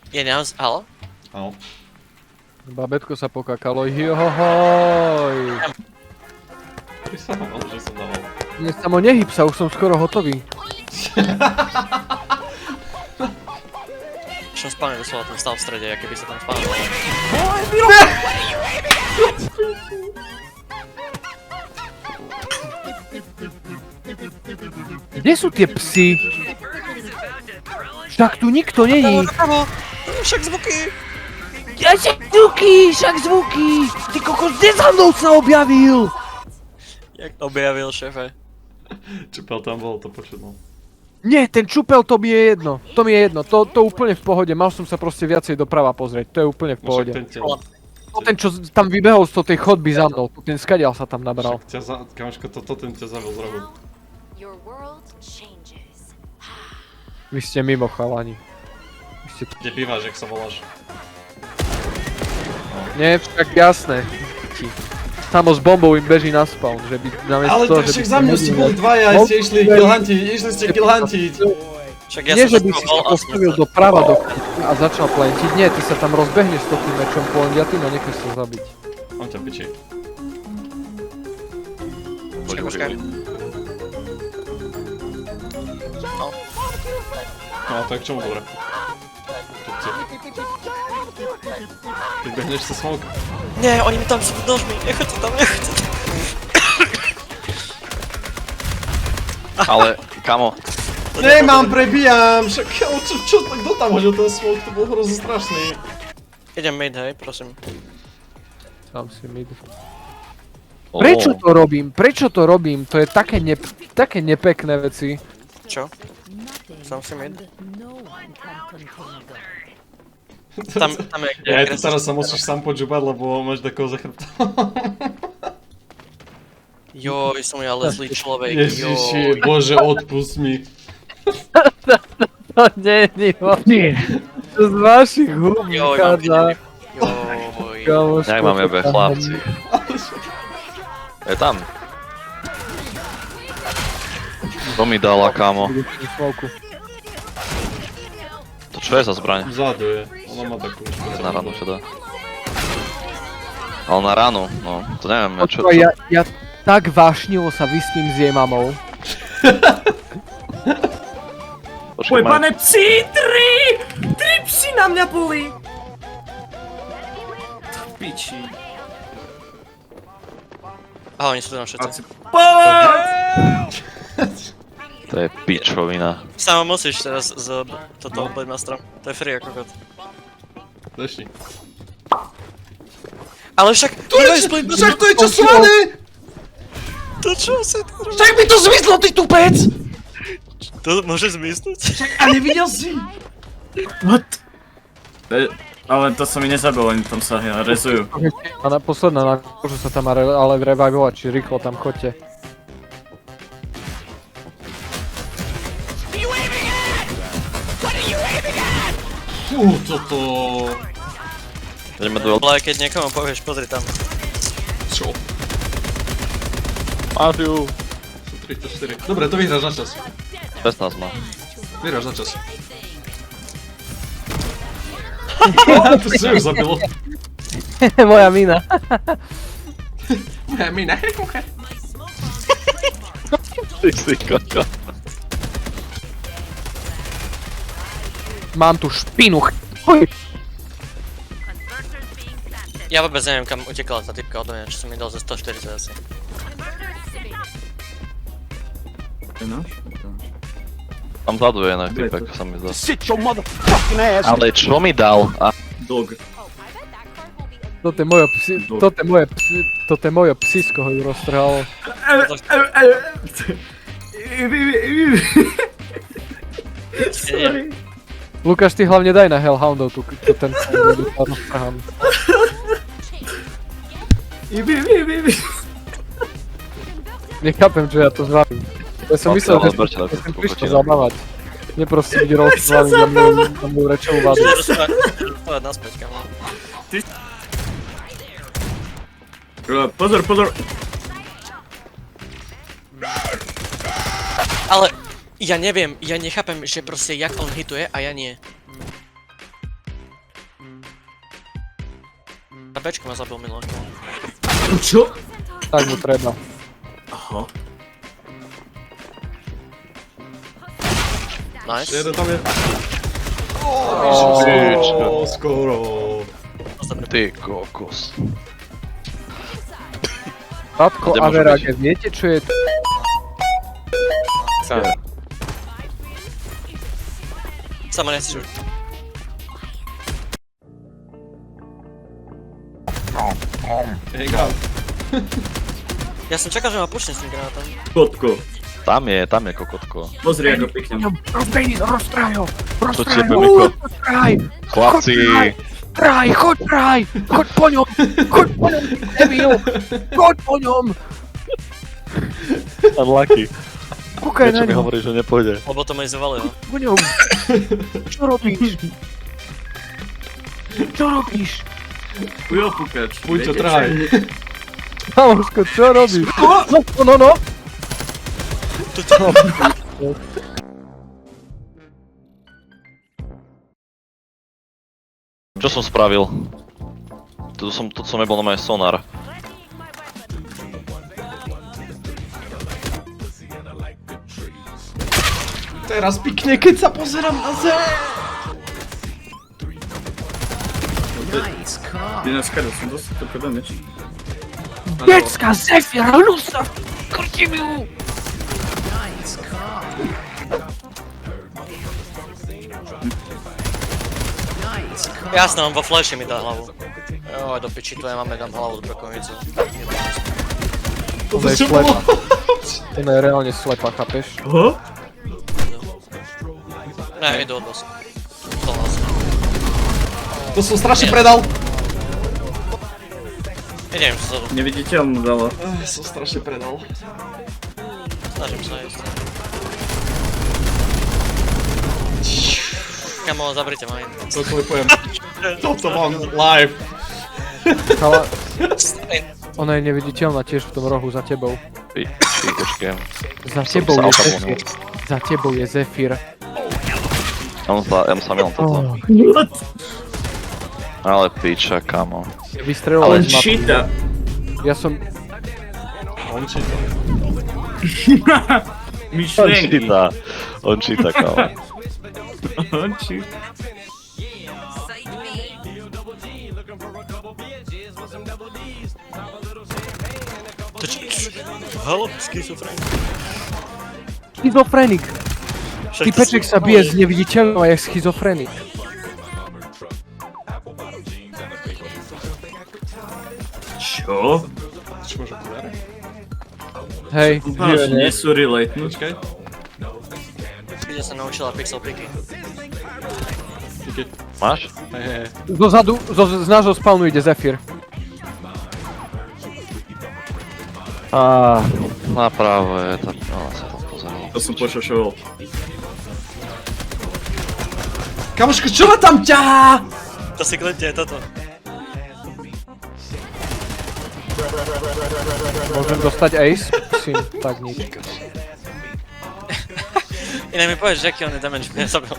Ja nemám halo? Áno. Babetko sa pokakalo, johohoj. Ty sa mal, že som dával. Dnes samo nehyb sa, už som skoro hotový. Čo spálne doslova ten stav v strede, aké by sa tam spálne. Kde sú tie psy? Však tu nikto není. Však zvuky! Ja však zvuky! Ty kokos, kde za mnou sa objavil? Jak to objavil, šéfe? Čupel tam bol, to počuť, no. Nie, ten čupel, to mi je jedno. To mi je jedno, to úplne v pohode. Mal som sa proste viacej doprava pozrieť, to je úplne v pohode. Však ten ťa... To ten, čo tam vybehol z tej chodby za mnou, ten skadiaľ sa tam nabral. Však ťa za... Kamoško, ten ťa zabil z rohu. Your world changes. Vy ste mimo, chalani. Vy ste... Kde bývaš, jak sa voláš? Nie, však jasné. Samo s bombou im beží na spawn, že by namiesto Ale toho, tak že však by za mňou ste boli dvaja, aj ste išli killhuntiť. Však ja Nie, som že by sa si bol sa postavil doprava do a začal plentiť, nie, ty sa tam rozbehneš s tým mečom polendiatým a necháš sa zabiť. On ťa pičí. Počkaj, počkaj. No to je k čomu dobre? Keď behneš sa smoke. Nie, oni mi tam sú pod nožmi, nechoďte tam, nechoďte tam. Ale, kamo, Nemám, prebijam! Však čo, tak kto tam hodil ten smoke, to bol hrozne strašný. Idem mid, hej, prosím. Sám si mid. Prečo to robím? Prečo to robím? To je také nepekné veci. Čo? Sám si mid? Tam je kde... Ja, tu teraz sa musíš sám počúbať, lebo máš takého za chrbtom. Joj, som ja zlý človek, Ježiši, bože, odpust mi. To není možné. To z vašich húb Joj, mám vychádza. Joj. Kamoško, jak mám jebe, to tam chlapci. Je tam. To mi dala, kamo. není. Ideš na smoku. To čo je za zbraň? Vzadu je, ona má takú. Na ranu čo dá. Ale na ranu, no, to neviem, čo... Počúvaj, ja tak vášnivo sa vyspím s jej mamou. Počkaj, má... Pane psi, tri psi na mňa boli. Piči. Aha, oni sú tam všetci. Poď! To je pičovina. Samo musíš teraz z toto Blade To je free ako god. Dešni. Ale však... Však to je časované! To čo si to robí? Tak mi to zmizlo, ty tupec! To môže zmiznúť? A nevidel si? What? Ale to sa mi nezabil, oni tam sa rezujú. A na posledná, môžu sa tam ale revivovať, či rýchlo tam chodte. Toto... Ideme duel. Ale keď niekomu povieš, pozri tam. Čo? Máš ju. Sú 304. Dobre, to vyhráš na čas. 16 má. Vyhráš na čas. To si už zabilo. Moja mina. Moja mina. Ty si koko. Mám tu špinu. Ja vôbec neviem, kam utekala tá typka odo mňa, čo som mi dal za 140 asi. Tam vzadu je inak typek, sa mi zdá. Ale čo mi dal? A... Dog. Toto je moje psisko, ho ju roztrhalo. Sorry. Lukáš, ty hlavne daj na Hellhoundov ten roztrhaný. Nechápem, čo ja to zvládnem. Ja som myslel, že som prišiel zabávať. Nie proste byť roztrhaný na moju rečovú vádu. Rozprávať naspäť, kamo. Pozor, pozor. Ale ja neviem, ja nechápem, že proste jak on hituje a ja nie. Pečko ma zabil minulý. Čo? Tak mu treba. Aha. Nice. Jeden tam je. Pička. Skoro. Ty kokos. Tatko Kde môže Average, viete čo je? Sama nechci žuť. Ja som čakal, že ma pušne s tým granátom. Kotko. Tam je kokotko. Pozri, ako pekne. Roztraj ho! To ciebe, Miko. Roztraj! Chlapci, Choď po ňom! Debil! Choď po ňom! unlucky. Kúkaj na Niečo mi ňom! hovorí, že nepôjde. Lebo to ma izovali, no. Po ňom! Čo robíš? Čo robíš? Ujo, pukač. Púťo, Viete, trhaj. Kamoško, čo robíš? No! Čo som spravil? Tu som nebol na môj sonar. Teraz pikne, keď sa pozerám na zem. Jedna skada, som dosť to damage. Decka, Zephyr, lusa! Krčím ju! Jasné, on vo flashi mi dá hlavu. Joj, do piči, tvoje máme dám hlavu do brokovicu. Ona je slepa. Ona je reálne slepa, chápeš? Aha. Ne, idú od vás. To vlastne. To som strašne predal. Idem sa zadu. Neviditeľnú dala. Som strašne predal. Snažím sa ísť. Kamo, zabrite ma in. To klipujem. Toto mám live. Ale ona je neviditeľná tiež v tom rohu za tebou. Počkej. Za tebou sa je auta Zephyr. Za tebou je Zephyr. Ja som miel toto. Ale piča, kamo. Vystreloval Ale z mapy. cheata. Ja som... On číta. Myšlienky. On číta, kamo. On cheata. To čo? Halo? Schizofrenik. Schizofrenik! Typeček sa bije s neviditeľnou a je schizofrenik. Čo? Čo môže povedať? Hej, Váš, nie sú relatnúť. Počkaj. Ide sa naučila pixel picky. Díky. Máš? Hej. Dozadu, z nášho spawnu ide Zephyr. Napravo je tak, no sa tam pozeral. To som pošošoval. Kamoško, čo ma tam ťahá? To si kletne, toto. Môžem dostať ace? Syn, tak nič. Inak mi povieš, že aký on je damage, mňa zabil.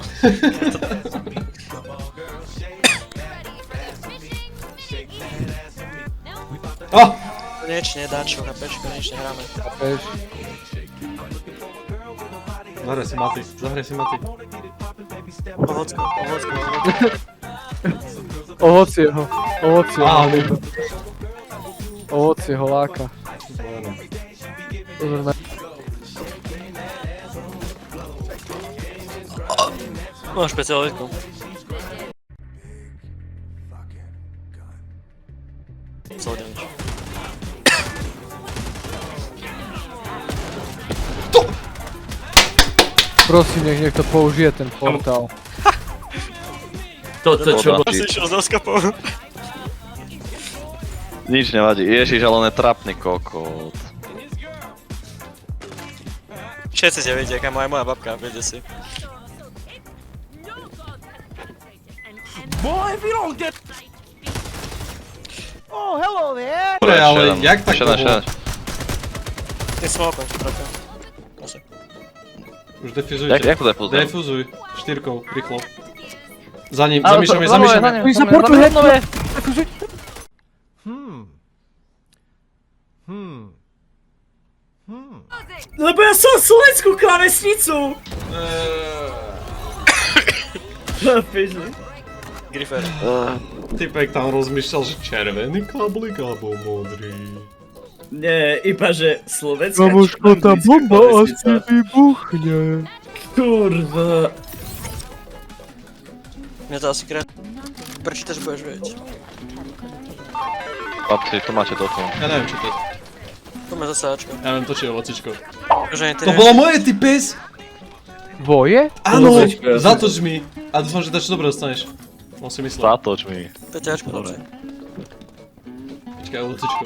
Oh! Konečne, dáčo, chápeš, konečne hráme. Chápeš? Zahraj si maty. Ovocko. Ovocie Á, ho. Ovocie ho láka. Pozor na... Mám špeciálitku. Celý damage. Prosím, nech niekto použije ten portál. Toto čo bolo? Asi išiel z doskapou. Nič nevadí. Ježiš, ale on je trapný kokot. Všetci ťa vedia, kam aj moja babka, vedie si. Dobre, ale jak tak to bolo? Tým smokom ti trafil. Asi. Už defuzujte. Jak to defuzujem? Defuzuj. Štyrkou, rýchlo. Za ním, za myšami. Za portu, hej! som slovenskú klávesnicu! Griffer. Typek tam rozmýšľal, že červený kablik alebo modrý. Nie, iba že slovenská Babuško, tá anglická bomba asi klávesnica. vybuchne. Kurva. Mňa to asi krát. Prečítaš, budeš vedieť. Chlapci, to máte do toho. Ja neviem, čo to je. Poďme zase Ačko. Ja viem, to či je ovocičko. Že ani ty To nevieš. bolo moje, ty pes! Voje? Áno, Ovocičko, ja som- zatoč mi. A dúfam, že dačo dobre dostaneš. On si myslel. Zatoč mi. Peťačko, dobre. Počkaj, ovocičko.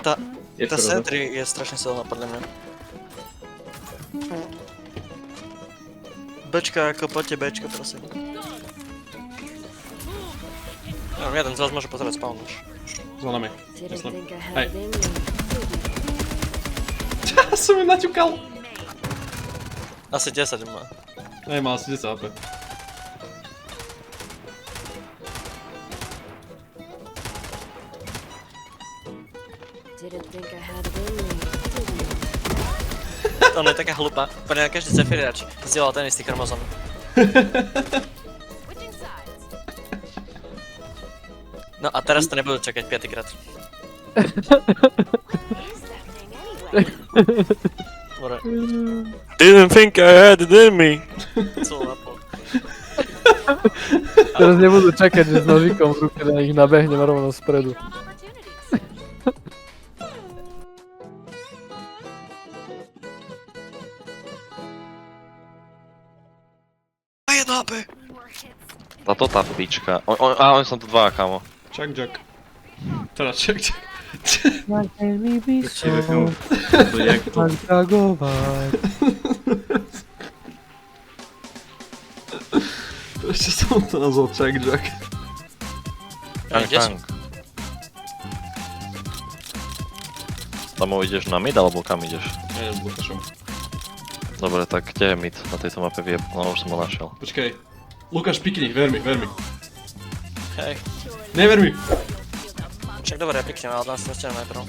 Tá Sentry je strašne silná podľa mňa. Bčka ako poďte Bčko, prosím. Ja, jeden z vás môže pozerať spawn už. Za nami. Didn't Jasné. think I had Hej. it in me. Som ju naťukal. Asi 10 má. Nej, má asi 10 AP. Didn't think I had it in me. Did you? Ona je taká hlupá. Podľa mňa každý Zephyriač zdieľal ten istý chromozom. Switching sides. No a teraz to nebudú čakať 5. krát. Where's that thing anyway? Dobre. Didn't think I had it in me. Celú na pol. Teraz nebudú čakať, že s nožikom v ruke na nich nabehnem rovno spredu. Opportunities. A 1 HP. More hits. Táto tá pička. Oni som tu dva, kamo. Čak, Jack. Teda, čak. Jak to? Reagovať. Ešte som to nazval Čak, Jack. Ja, kde sú? Tam ideš na mid, alebo kam ideš? Ja s Lukášom. Dobre, tak kde je mid na tejto mape vie? No už som ho našiel. Počkaj. Lukáš, pikni, ver mi. Hej. Never mi. Však dobre, ja piknem, ale nás nestianem najprv.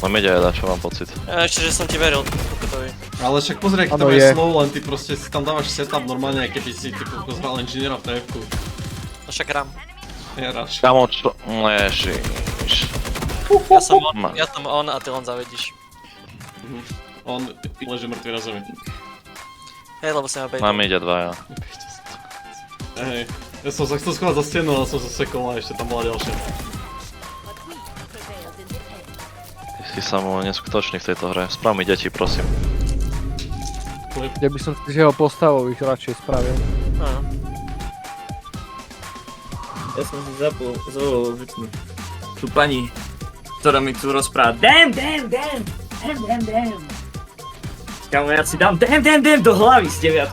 No mid je čo mám pocit. Ja, ešte, že som ti veril, Kukotovi. Ale však pozri, ak Áno, to je je. slow, len ty proste si tam dávaš setup normálne, keby si ty hral inžiniera v TF-ku. No však rám. Hráš. Kamo, čo? Ježiš. Ja som on a ty len zavedíš. On leží mŕtvy na zemi. Hej, lebo sa ma bejtol. Na mide dvaja. Hej. Ja som sa chcel schovať za stenu, ale som sa sekol a ešte tam bola ďalšia. But we prevailed in the end. Ty si samo neskutočný v tejto hre. Sprav mi deti, prosím. Kde by som si jeho postavou ich radšej spravil. Áno. Ja som si zvolil tú pani, ktorá mi tu rozpráva damn. Kamo, ja si dám damn do hlavy s 9.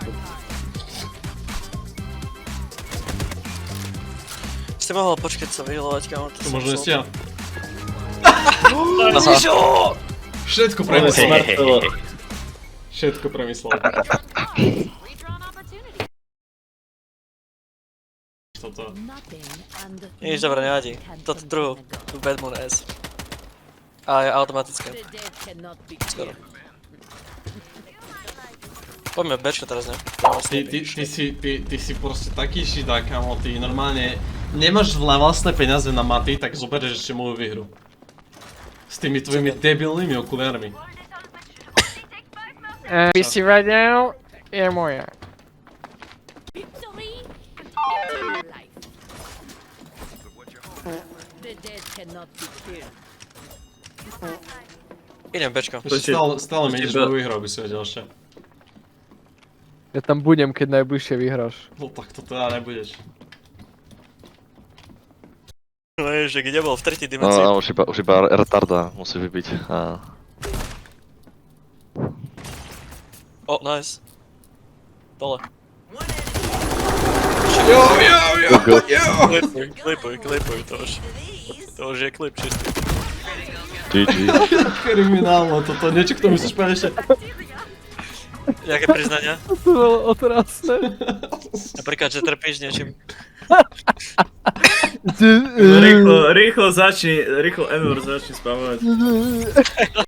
Ste mohol počkať sa vyhľovať, kamo. To možno nestia. Ježišo! Všetko Ale premyslel. smartovo. Všetko premyslel. Redrawn opportunity. Toto. Nič, dobre, nevadí. Toto druhú, tú Bad Moon S. A je automatické. Skoro. Poďme Bčko teraz, ne? Ty si proste taký šidák, kamo, ty normálne nemáš na vlastné peniaze na maty, tak zoberieš ešte moju výhru. S tými tvojimi debilnými okuliarmi. PC right now je moja. Victory. Life. The dead cannot be killed. Idem Bčko. Ešte stále meníš moju výhru, aby si vedel ešte. Ja tam budem, keď najbližšie vyhráš. No tak to teda nebudeš. No ježiš, kde bol v tretej dimenzii. No, už iba retarda musí vybiť. Á. O, nice. Dole. Jo! Klipuj, to už je klip čistý. GG. Kriminálno toto, niečo k tomu chceš povedať ešte? Jaké priznania? To bolo otrasné. Napríklad, že trpíš niečím. Rýchlo začni spamovať.